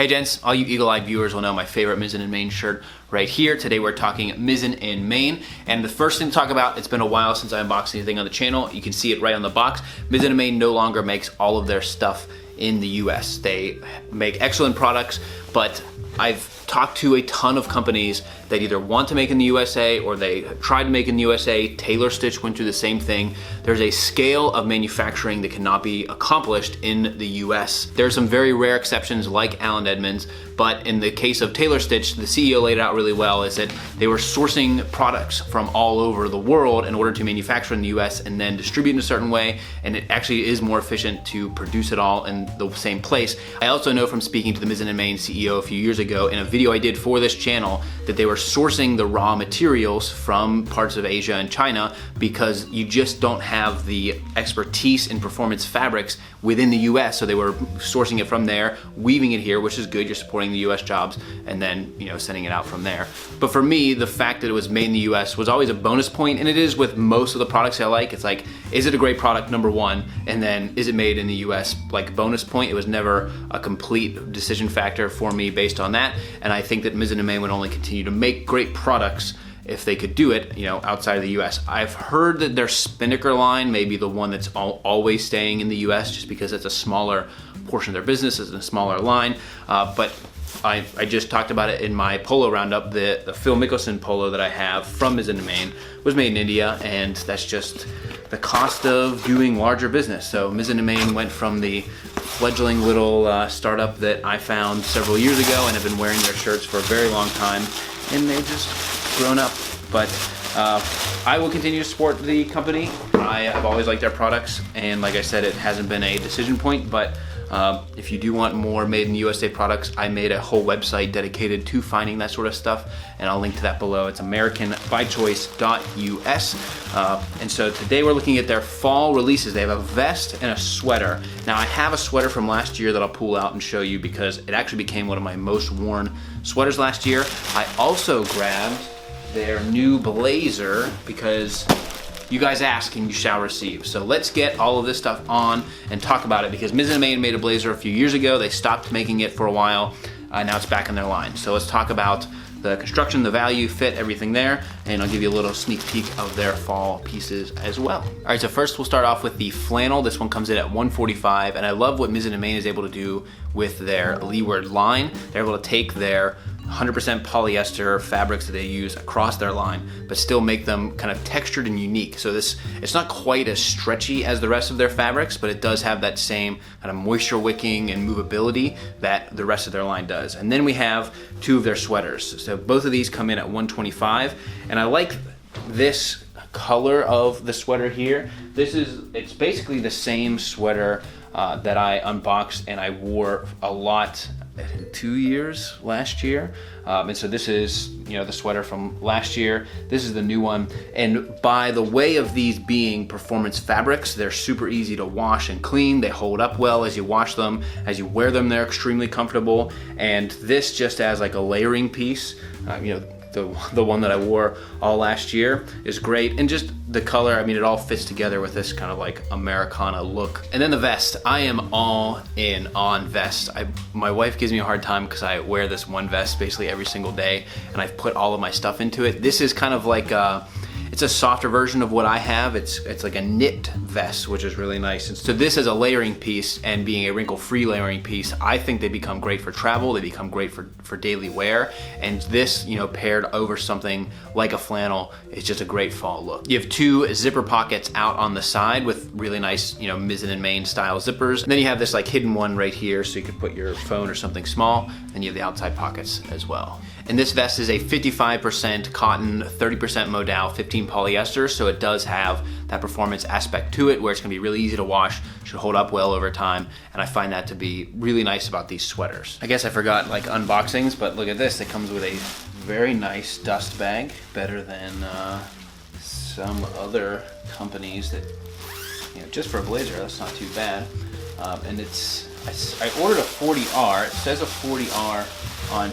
Hey gents, all you eagle-eyed viewers will know my favorite Mizzen in Maine shirt right here. Today we're talking Mizzen in Maine, and the first thing to talk about, it's been a while since I unboxed anything on the channel. You can see it right on the box. Mizzen in Maine no longer makes all of their stuff in the US. They make excellent products, but I've talked to a ton of companies that either want to make in the USA or they tried to make in the USA. Tailor Stitch went through the same thing. There's a scale of manufacturing that cannot be accomplished in the US. There are some very rare exceptions like Allen Edmonds, but in the case of Tailor Stitch, the CEO laid it out really well, is that they were sourcing products from all over the world in order to manufacture in the US and then distribute in a certain way, and it actually is more efficient to produce it all in the same place. I also know from speaking to the Mizzen in Maine CEO a few years ago in a video I did for this channel that they were sourcing the raw materials from parts of Asia and China because you just don't have the expertise in performance fabrics within the US, so they were sourcing it from there, weaving it here, which is good. You're supporting the US jobs, and then sending it out from there. But for me, the fact that it was made in the US was always a bonus point, and it is with most of the products I like. It's like, is it a great product, number one, and then is it made in the US, like bonus point. It was never a complete decision factor for me based on that, and I think that Mizzen in Maine would only continue to make great products if they could do it, outside of the US. I've heard that their Spinnaker line may be the one that's always staying in the US just because it's a smaller portion of their business, it's a smaller line. But I just talked about it in my polo roundup. The Phil Mickelson polo that I have from Mizzen in Maine was made in India, and that's just the cost of doing larger business. So Mizzen in Maine went from the fledgling little startup that I found several years ago and have been wearing their shirts for a very long time, and they've just grown up. But I will continue to support the company. I have always liked their products, and like I said, it hasn't been a decision point, but if you do want more made in the USA products, I made a whole website dedicated to finding that sort of stuff, and I'll link to that below. It's americanbychoice.us. And so today we're looking at their fall releases. They have a vest and a sweater. Now I have a sweater from last year that I'll pull out and show you because it actually became one of my most worn sweaters last year. I also grabbed their new blazer because you guys ask and you shall receive. So let's get all of this stuff on and talk about it, because Mizzen in Maine made a blazer a few years ago. They stopped making it for a while. Now it's back in their line. So let's talk about the construction, the value, fit, everything there, and I'll give you a little sneak peek of their fall pieces as well. All right, so first we'll start off with the flannel. This one comes in at $145, and I love what Mizzen in Maine is able to do with their leeward line. They're able to take their 100% polyester fabrics that they use across their line, but still make them kind of textured and unique. So it's not quite as stretchy as the rest of their fabrics, but it does have that same kind of moisture wicking and movability that the rest of their line does. And then we have two of their sweaters. So both of these come in at $125, and I like this color of the sweater here. It's basically the same sweater that I unboxed and I wore a lot 2 years last year, and so this is the sweater from last year. This is the new one, and by the way of these being performance fabrics, they're super easy to wash and clean. They hold up well as you wash them. As you wear them, they're extremely comfortable, and this just as like a layering piece, the one that I wore all last year is great, and just the color, it all fits together with this kind of like Americana look. And then the vest, I am all in on vests. My wife gives me a hard time because I wear this one vest basically every single day, and I've put all of my stuff into it. This is kind of like it's a softer version of what I have. It's like a knit vest, which is really nice. And so this is a layering piece, and being a wrinkle-free layering piece, I think they become great for travel. They become great for daily wear. And this, paired over something like a flannel, is just a great fall look. You have two zipper pockets out on the side with really nice, Mizzen in Maine style zippers. And then you have this like hidden one right here, so you could put your phone or something small. And you have the outside pockets as well. And this vest is a 55% cotton, 30% modal, 15 polyester, so it does have that performance aspect to it where it's gonna be really easy to wash, should hold up well over time, and I find that to be really nice about these sweaters. I guess I forgot like unboxings, but look at this. It comes with a very nice dust bag, better than some other companies that, just for a blazer, that's not too bad. And I ordered a 40R. It says a 40R on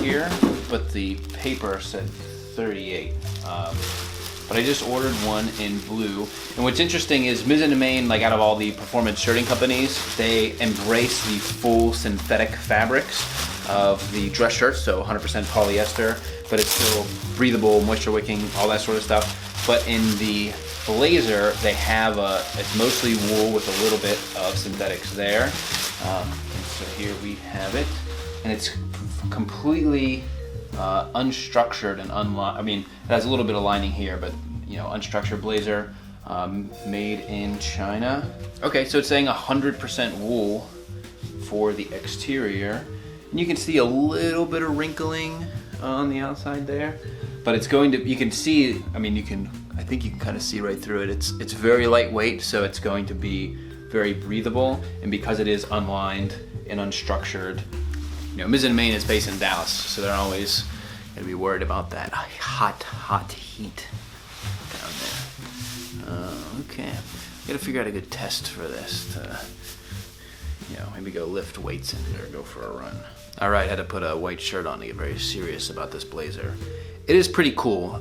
here, but the paper said 38. But I just ordered one in blue. And what's interesting is Mizzen in Maine, like out of all the performance shirting companies, they embrace the full synthetic fabrics. of the dress shirts, so 100% polyester, but it's still breathable, moisture wicking, all that sort of stuff. But in the blazer, they have it's mostly wool with a little bit of synthetics there. And so here we have it, and it's completely unstructured and I mean, it has a little bit of lining here, but you know, unstructured blazer, made in China. Okay, so it's saying 100% wool for the exterior, and you can see a little bit of wrinkling on the outside there, but it's going to, you can see, I mean, I think you can kind of see right through it. It's very lightweight, so it's going to be very breathable, and because it is unlined and unstructured, you know, Mizzen, Maine is based in Dallas, so they're always gonna be worried about that hot heat down there. Okay, gotta figure out a good test for this to, you know, maybe go lift weights in it or go for a run. All right, had to put a white shirt on to get very serious about this blazer. It is pretty cool.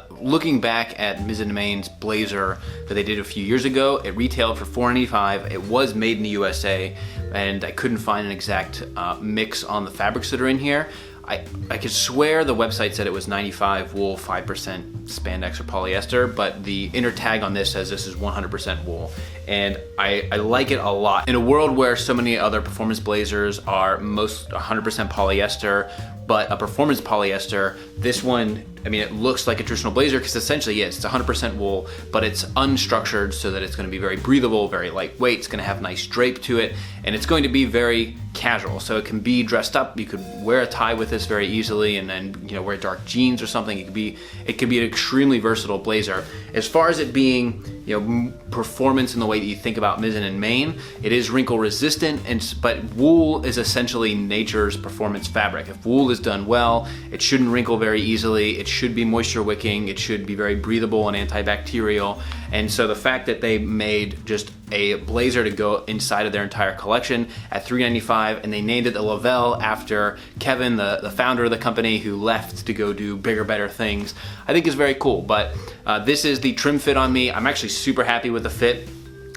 Looking back at Mizzen Maine's blazer that they did a few years ago, it retailed for $495. It was made in the USA, and I couldn't find an exact mix on the fabrics that are in here. I could swear the website said it was 95 wool, 5% spandex or polyester, but the inner tag on this says this is 100% wool. And I like it a lot. In a world where so many other performance blazers are most 100% polyester, but a performance polyester, this one, I mean, it looks like a traditional blazer because essentially, yes, it's 100% wool, but it's unstructured so that it's gonna be very breathable, very lightweight, it's gonna have nice drape to it, and it's going to be very casual. So it can be dressed up, you could wear a tie with this very easily, and then, you know, wear dark jeans or something. It could be an extremely versatile blazer. As far as it being, you know, performance in the way that you think about Mizzen and Maine, it is wrinkle resistant, but wool is essentially nature's performance fabric. If wool is done well, it shouldn't wrinkle very easily, it should be moisture wicking, it should be very breathable and antibacterial. And so the fact that they made just a blazer to go inside of their entire collection at $395, and they named it the Lavelle after Kevin, the founder of the company, who left to go do bigger, better things, I think is very cool. But this is the trim fit on me. I'm actually super happy with the fit.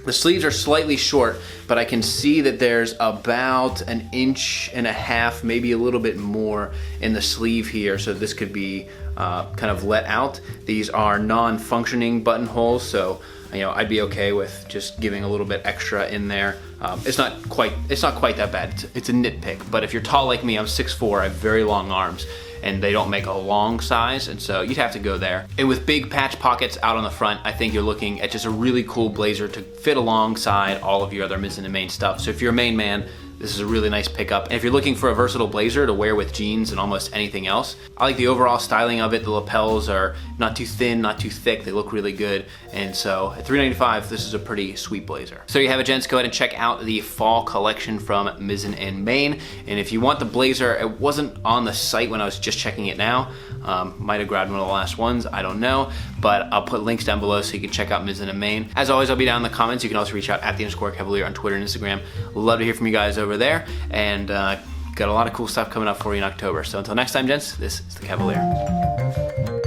The sleeves are slightly short, but I can see that there's about 1.5 inches, maybe a little bit more in the sleeve here, so this could be kind of let out. These are non-functioning buttonholes, so you know, I'd be okay with just giving a little bit extra in there. It's not quite that bad. It's a nitpick, but if you're tall like me, I'm 6'4", I have very long arms, and they don't make a long size, and so you'd have to go there. And with big patch pockets out on the front, I think you're looking at just a really cool blazer to fit alongside all of your other Mizzen and Maine stuff. So if you're a Maine man, this is a really nice pickup. And if you're looking for a versatile blazer to wear with jeans and almost anything else, I like the overall styling of it. The lapels are not too thin, not too thick. They look really good. And so at $395, this is a pretty sweet blazer. So you have it, gents. Go ahead and check out the fall collection from Mizzen and Maine. And if you want the blazer, it wasn't on the site when I was just checking it now. Might have grabbed one of the last ones, I don't know. But I'll put links down below so you can check out Mizzen and Maine. As always, I'll be down in the comments. You can also reach out at _Kavalier on Twitter and Instagram. Love to hear from you guys over there, and got a lot of cool stuff coming up for you in October. So until next time, gents, this is the Kavalier.